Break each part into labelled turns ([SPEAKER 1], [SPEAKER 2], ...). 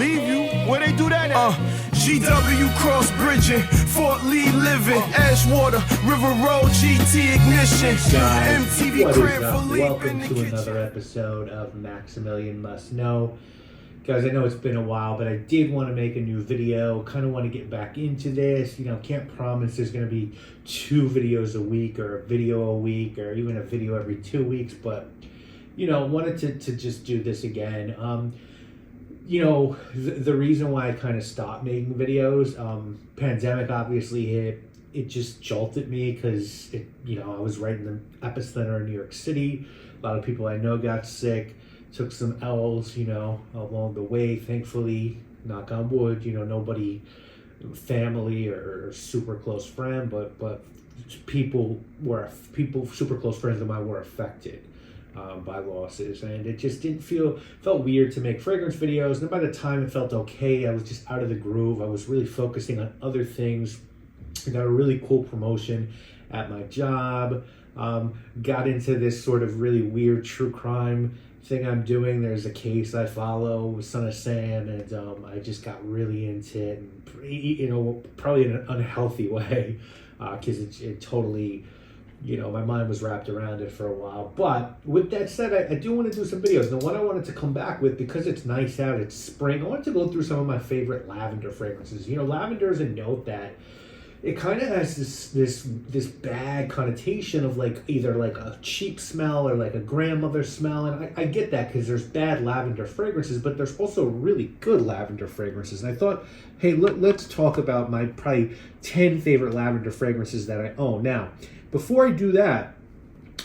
[SPEAKER 1] Leave you? Where they do that at? GW Cross Bridging, Fort Lee Living, Ashwater, River Road, GT Ignition, MTV Crib for Leap.
[SPEAKER 2] Welcome to another episode of Maximilian Must Know. Guys, I know it's been a while, but I did want to make a new video. Kind of want to get back into this. You know, can't promise there's going to be 2 videos a week or a video a week or even a video every 2 weeks, but, you know, wanted to just do this again. You know, the reason why I kind of stopped making videos, pandemic obviously hit. It just jolted me because, you know, I was right in the epicenter of New York City. A lot of people I know got sick. Took some L's, you know, along the way. Thankfully, knock on wood, you know, nobody, family or super close friend, but people super close friends of mine were affected by losses, and it just felt weird to make fragrance videos. And by the time it felt okay, I was just out of the groove. I was really focusing on other things. I got a really cool promotion at my job. Got into this sort of really weird true crime thing I'm doing. There's a case I follow, Son of Sam, and I just got really into it, and, you know, probably in an unhealthy way, because it totally, you know, my mind was wrapped around it for a while. But with that said, I do want to do some videos. Now, what I wanted to come back with, because it's nice out, it's spring, I wanted to go through some of my favorite lavender fragrances. You know, lavender is a note that it kind of has this bad connotation of like either like a cheap smell or like a grandmother smell, and I get that because there's bad lavender fragrances, but there's also really good lavender fragrances. And I thought, hey, let's talk about my probably 10 favorite lavender fragrances that I own. Now, before I do that,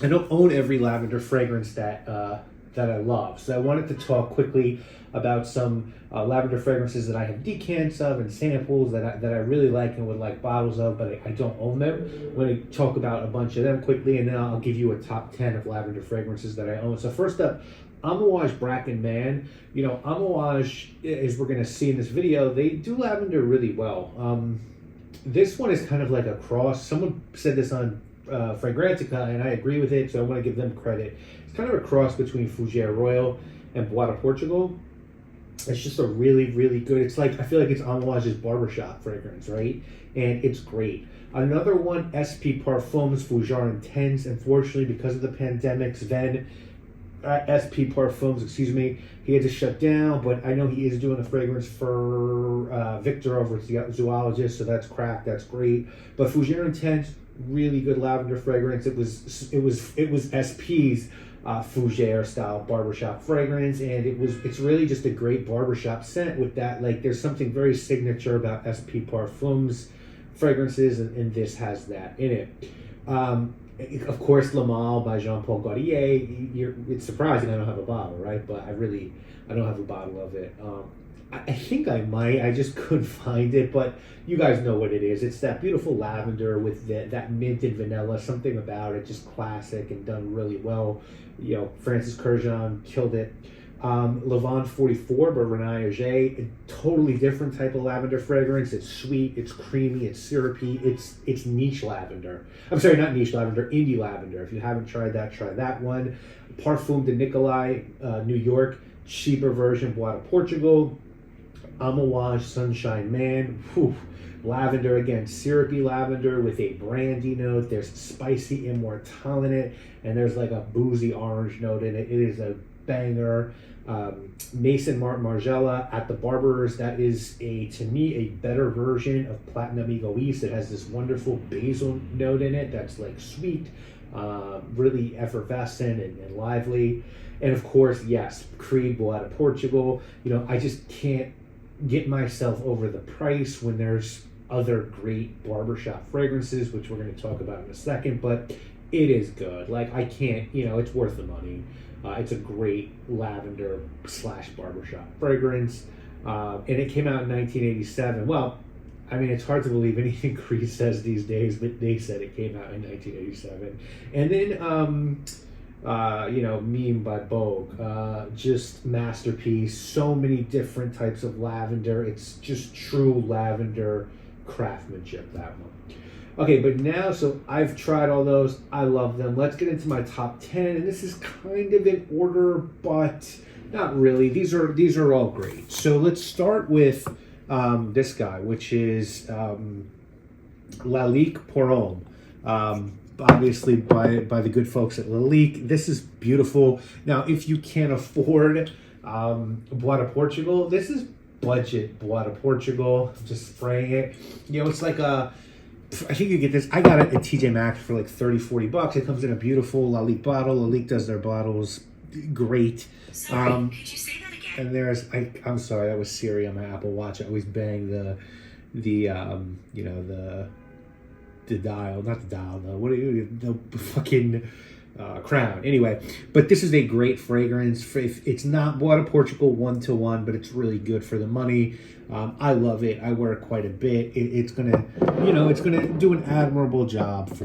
[SPEAKER 2] I don't own every lavender fragrance that I love, so I wanted to talk quickly about some lavender fragrances that I have decants of and samples that I really like and would like bottles of, but I don't own them. I'm going to talk about a bunch of them quickly, and then I'll give you a top 10 of lavender fragrances that I own. So first up, Amouage Bracken Man. You know, Amouage, as we're going to see in this video, they do lavender really well. This one is kind of like a cross. Someone said this on Fragrantica, and I agree with it, so I want to give them credit. It's kind of a cross between Fougère Royal and Bois de Portugal. It's just a really, really good, it's like, I feel like it's Amouage's barbershop fragrance, right? And it's great. Another one, SP Parfums Fougère Intense. Unfortunately, because of the pandemic, Sven, SP Parfums, excuse me, he had to shut down, but I know he is doing a fragrance for Victor over at Zoologist, so that's cracked, that's great. But Fougère Intense, really good lavender fragrance. It was SP's Fougère style barbershop fragrance, and it's really just a great barbershop scent with that, like, there's something very signature about SP Parfums fragrances, and this has that in it. Of course, Le Male by Jean-Paul Gaultier. It's surprising I don't have a bottle, right? But I don't have a bottle of it. I think I might. I just couldn't find it, but you guys know what it is. It's that beautiful lavender with that mint and vanilla. Something about it, just classic and done really well. You know, Francis Kurkdjian killed it. Lavande 44 by René Auger, a totally different type of lavender fragrance. It's sweet, it's creamy, it's syrupy, it's niche lavender. I'm sorry, not niche lavender, indie lavender. If you haven't tried that, try that one. Parfum de Nicolai, New York, cheaper version, Bois de Portugal. Amouage Sunshine Man, whew. Lavender, again, syrupy lavender with a brandy note. There's spicy immortelle in it, and there's like a boozy orange note in it. It is a banger. Maison Margiela at the Barber's, that is to me a better version of Platinum Egoiste. It has this wonderful basil note in it that's like sweet, really effervescent and lively. And of course, yes, Creed Bois de Portugal. You know, I just can't get myself over the price when there's other great barbershop fragrances, which we're going to talk about in a second, but it is good. Like, I can't, you know, it's worth the money. It's a great lavender / barbershop fragrance. And it came out in 1987. Well, I mean, it's hard to believe anything Creed says these days, but they said it came out in 1987. And then, you know, Meme by Vogue, just masterpiece. So many different types of lavender. It's just true lavender craftsmanship, that one. Okay, but now, so I've tried all those. I love them. Let's get into my top 10. And this is kind of in order, but Not really. These are all great. So let's start with this guy, which is Lique Peron. Obviously by the good folks at Lique. This is beautiful. Now, if you can't afford Bois de Portugal, this is budget Bois de Portugal. Just spraying it. It's like I think you get this. I got it at TJ Maxx for like $30-$40. It comes in a beautiful Lique bottle. Lique does their bottles great.
[SPEAKER 3] Sorry, could you say that again?
[SPEAKER 2] And there's I'm sorry, that was Siri on my Apple Watch. I always bang the dial, not the dial, the fucking crown. Anyway, but this is a great fragrance. It's not Bois de Portugal 1-to-1, but it's really good for the money. I love it. I wear it quite a bit. It's gonna do an admirable job for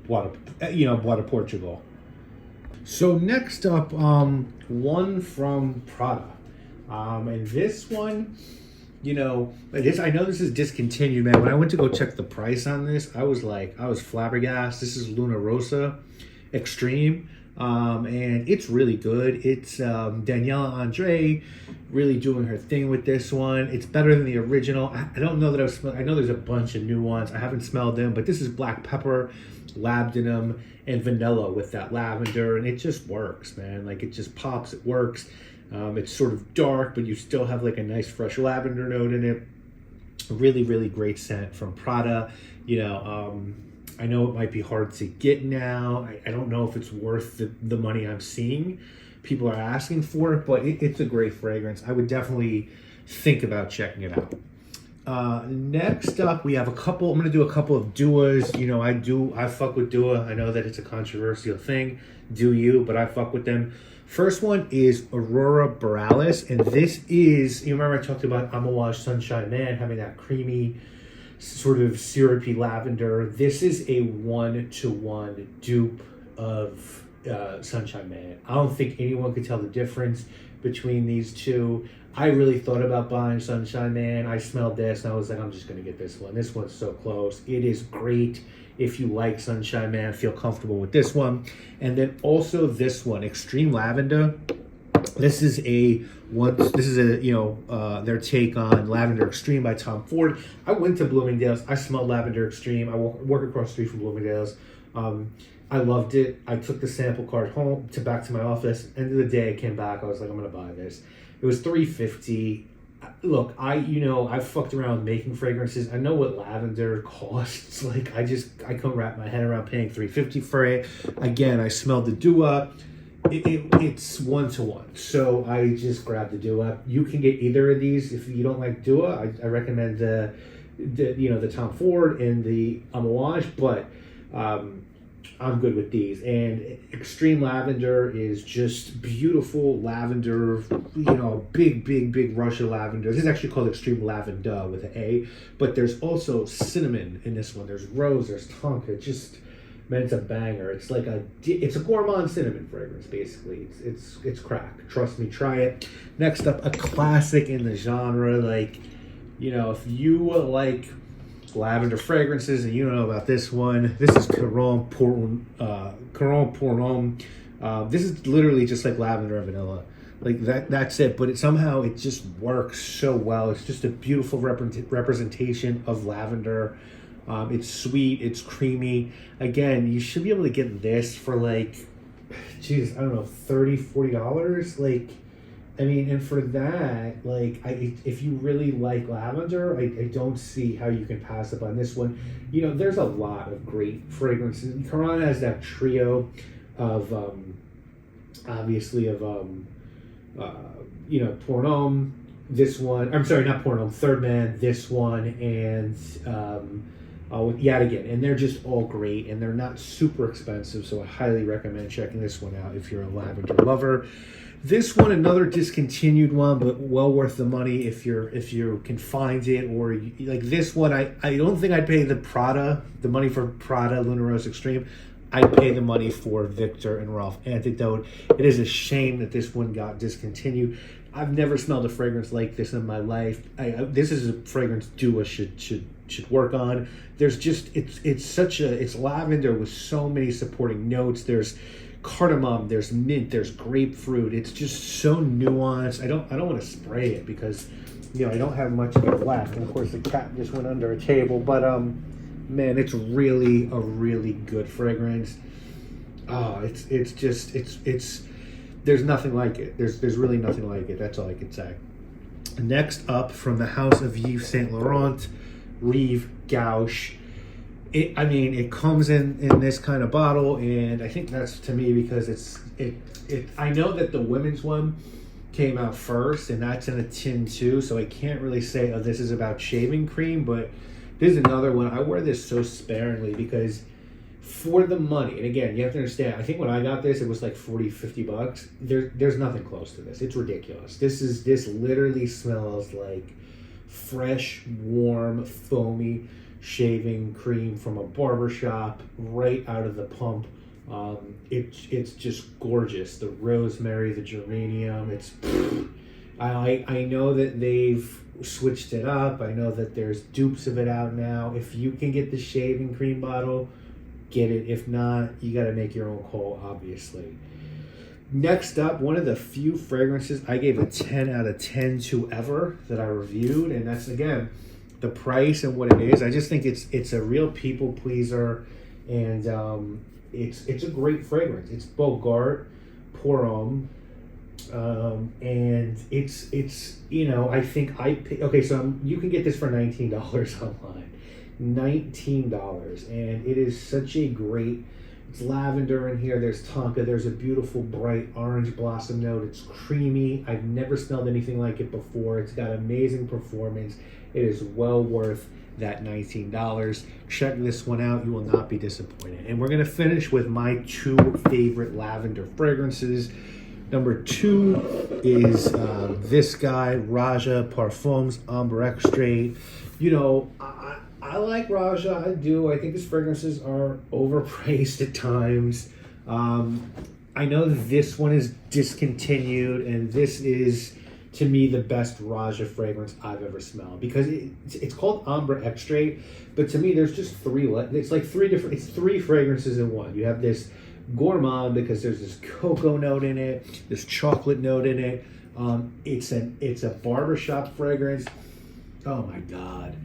[SPEAKER 2] Bois de Portugal. So next up, one from Prada, and this one. I know this is discontinued, man. When I went to go check the price on this, I was flabbergasted. This is Luna Rosa Extreme, and it's really good. It's Daniela Andre really doing her thing with this one. It's better than the original. I don't know that I know there's a bunch of new ones. I haven't smelled them, but this is black pepper, labdanum, and vanilla with that lavender, and it just works, man. Like, it just pops. It works. It's sort of dark, but you still have like a nice fresh lavender note in it. Really, really great scent from Prada. I know it might be hard to get now. I don't know if it's worth the money I'm seeing people are asking for it, but it's a great fragrance. I would definitely think about checking it out. Next up, we have I'm going to do a couple of duas. I fuck with dua. I know that it's a controversial thing. Do you? But I fuck with them. First one is Aurora Barales, and this is, you remember I talked about Amouage Sunshine Man having that creamy, sort of syrupy lavender. This is a 1-to-1 dupe of Sunshine Man. I don't think anyone could tell the difference between these two. I really thought about buying Sunshine Man. I smelled this and I was like, I'm just going to get this one. This one's so close. It is great. If you like Sunshine Man, feel comfortable with this one. And then also this one, Extreme Lavender. This is their take on Lavender Extreme by Tom Ford. I went to Bloomingdale's. I smelled Lavender Extreme. I work across the street from Bloomingdale's. I loved it. I took the sample card home back to my office. End of the day, I came back. I was like, I'm gonna buy this. It was $3.50. Look, I fucked around making fragrances. I know what lavender costs. Like, I couldn't wrap my head around paying $3.50 for it. Again, I smelled the dua. It's 1-to-1. So I just grabbed the dua. You can get either of these if you don't like dua. I recommend the Tom Ford and the Amouage, but I'm good with these. And Extreme Lavender is just beautiful lavender, big rush of lavender. This is actually called Extreme Lavender with an A, but there's also cinnamon in this one. There's rose, there's tonka. Man, it's a banger. It's like it's a gourmand cinnamon fragrance, basically. It's crack. Trust me, try it. Next up, a classic in the genre. Like, if you like lavender fragrances and you don't know about this one, this is Caron Purom. This is literally just like lavender and vanilla. Like that's it, but somehow it just works so well. It's just a beautiful representation of lavender. It's sweet, it's creamy. Again, you should be able to get this for like, I don't know, $30-$40. Like, and for that, like, if you really like lavender, I don't see how you can pass up on this one. There's a lot of great fragrances. Caron has that trio of, Purom, this one. I'm sorry, not Purom, Third Man, this one, and Yet Again. And they're just all great, and they're not super expensive, so I highly recommend checking this one out if you're a lavender lover. This one, another discontinued one, but well worth the money if you can find it. Or like this one, I don't think I'd pay the money for Prada Luna Rosa Extreme. I'd pay the money for Victor and Ralph Antidote. It is a shame that this one got discontinued. I've never smelled a fragrance like this in my life. This is a fragrance dua should work on. There's just it's lavender with so many supporting notes. There's cardamom, there's mint, there's grapefruit. It's just so nuanced. I don't want to spray it because, you know, I don't have much of it left. And of course the cat just went under a table. But man, it's really a really good fragrance. Oh, it's there's nothing like it. There's really nothing like it. That's all I can say. Next up, from the house of Yves Saint Laurent, Rive Gauche. It comes in this kind of bottle, and I think that's, to me, because I know that the women's one came out first, and that's in a tin too, so I can't really say, oh, this is about shaving cream, but there's another one. I wear this so sparingly because for the money, and again, you have to understand, I think when I got this, it was like 40, 50 bucks. There's nothing close to this. It's ridiculous. This literally smells like fresh, warm, foamy shaving cream from a barber shop right out of the pump. It's just gorgeous. The rosemary, the geranium. I know that they've switched it up. I know that there's dupes of it out now. If you can get the shaving cream bottle, get it. If not, you got to make your own call, obviously. Next up, one of the few fragrances I gave a 10 out of 10 to ever that I reviewed, and that's, again, the price and what it is. I just think it's a real people pleaser, and it's a great fragrance. It's Bogart Purom, and it's you know, I think you can get this for $19 online. $19, and it is such a great. It's lavender in here. There's tonka. There's a beautiful bright orange blossom note. It's creamy. I've never smelled anything like it before. It's got amazing performance. It is well worth that $19. Check this one out. You will not be disappointed. And we're going to finish with my two favorite lavender fragrances. Number 2 is this guy, Rosa Parfum's Ombre Extract. You know, I like Raja, I do. I think his fragrances are overpriced at times. I know this one is discontinued, and this is, to me, the best Raja fragrance I've ever smelled, because it's called Ombre Extract, but to me, there's just it's three fragrances in one. You have this gourmand because there's this cocoa note in it, this chocolate note in it. It's a barbershop fragrance. Oh my God.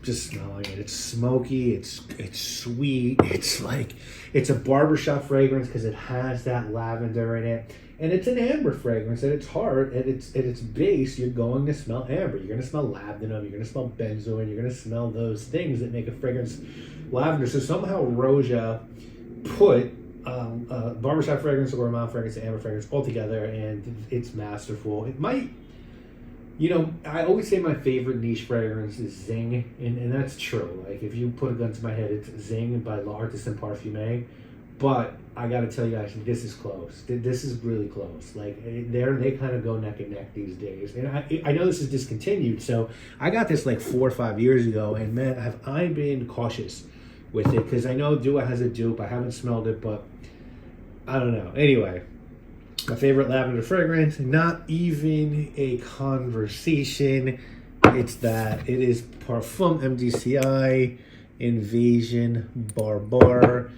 [SPEAKER 2] Just smelling it. It's smoky, it's sweet, it's a barbershop fragrance because it has that lavender in it, and it's an amber fragrance at its heart. At its base, you're going to smell amber, you're going to smell labdanum, you're going to smell benzoin, you're going to smell those things that make a fragrance lavender. So somehow Rosa put a barbershop fragrance, a gourmand fragrance, an amber fragrance all together, and it's masterful. It might, you know, I always say my favorite niche fragrance is Zing, and that's true. Like, if you put a gun to my head, it's Zing by L'Artisan Parfumé. But I got to tell you guys, this is close. This is really close. Like, they kind of go neck and neck these days. And I know this is discontinued, so I got this like 4 or 5 years ago, and man, have I been cautious with it, because I know Dua has a dupe. I haven't smelled it, but I don't know. Anyway, my favorite lavender fragrance, not even a conversation. It's that. It is Parfum MDCI Invasion Barbar.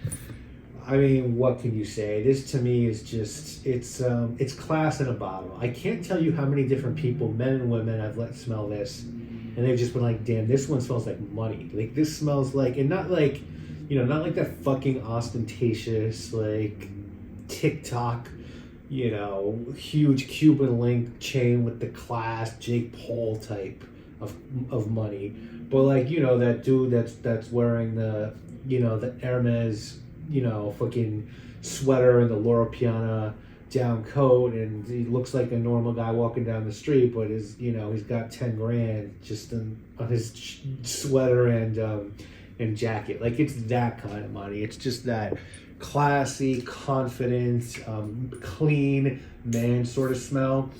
[SPEAKER 2] I mean, what can you say? This to me is just, it's class in a bottle. I can't tell you how many different people, men and women, I've let smell this, and they've just been like, damn, this one smells like money. Like, this smells like, and not like, you know, not like that fucking ostentatious, like, TikTok, you know, huge Cuban link chain with the class, Jake Paul type of money. But like, you know, that dude that's wearing the, you know, the Hermes, you know, fucking sweater and the Loro Piana down coat, and he looks like a normal guy walking down the street, but is, you know, he's got 10 grand just on his sweater and jacket. Like, it's that kind of money. It's just that classy, confident, clean man sort of smell.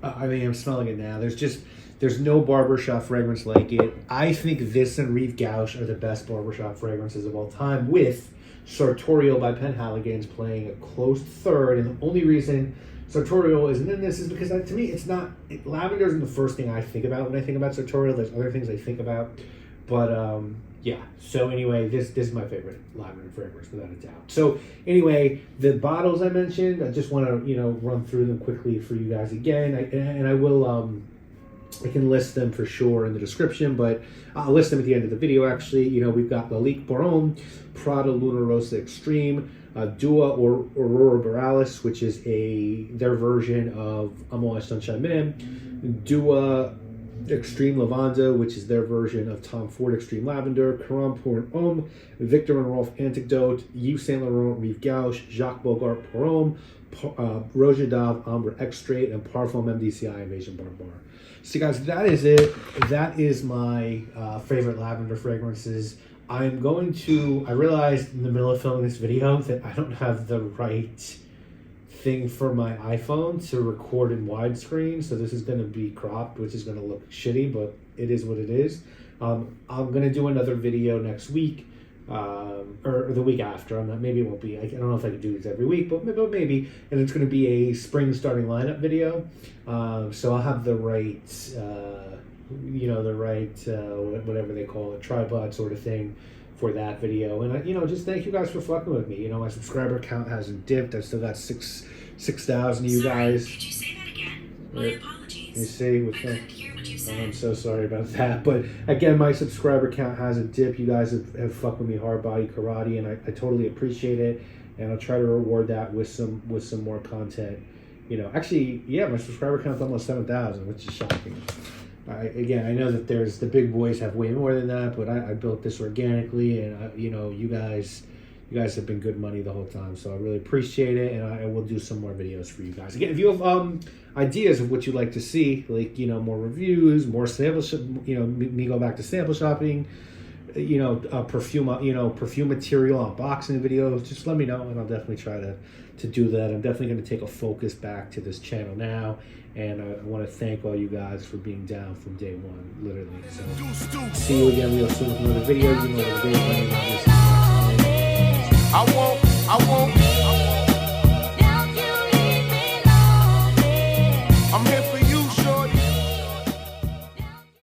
[SPEAKER 2] I mean, I'm smelling it now. There's no barbershop fragrance like it. I think this and Rive Gauche are the best barbershop fragrances of all time, with Sartorial by Penhaligon's playing a close third. And the only reason Sartorial isn't in this is because, to me, lavender isn't the first thing I think about when I think about Sartorial. There's other things I think about. But yeah, so anyway, this is my favorite lavender fragrance without a doubt. So anyway, the bottles I mentioned, I just want to run through them quickly for you guys again. I will I can list them for sure in the description, but I'll list them at the end of the video. Actually, we've got the Lique Peron, Prada Luna Rosa Extreme, Dua or Aurora Barales, which is their version of Amore Sunshine, Dua Extreme Lavender, which is their version of Tom Ford Extreme Lavender, Caron Pour Homme, Victor and Rolf Antidote, Yves Saint Laurent Rive Gauche, Jacques Bogart Purom, Rosa Dave Ombre Extract, and Parfum MDCI Invasion Barbar. So guys, that is it. That is my favorite lavender fragrances. I realized in the middle of filming this video that I don't have the right thing for my iPhone to record in widescreen, so this is going to be cropped, which is going to look shitty, but it is what it is. I'm going to do another video next week, or the week after. Maybe it won't be. I don't know if I can do these every week, but maybe. And it's going to be a spring starting lineup video. So I'll have the right, whatever they call it, tripod sort of thing for that video. And just thank you guys for fucking with me. My subscriber count hasn't dipped. I still got 6,000 of you guys.
[SPEAKER 3] Could you say that again? My apologies.
[SPEAKER 2] You see,
[SPEAKER 3] I couldn't hear what you said.
[SPEAKER 2] I'm so sorry about that. But again, my subscriber count hasn't dipped. You guys have fucked with me hard body karate, and I totally appreciate it. And I'll try to reward that with some more content. Actually, yeah, my subscriber count's almost 7,000, which is shocking. I know that the big boys have way more than that, but I built this organically, and you guys have been good money the whole time, so I really appreciate it, and I will do some more videos for you guys. Again, if you have ideas of what you'd like to see, like more reviews, more sample, me go back to sample shopping, perfume material unboxing videos, just let me know, and I'll definitely try to do that. I'm definitely going to take a focus back to this channel now, and I want to thank all you guys for being down from day one, literally. So see you again real soon with another video. The day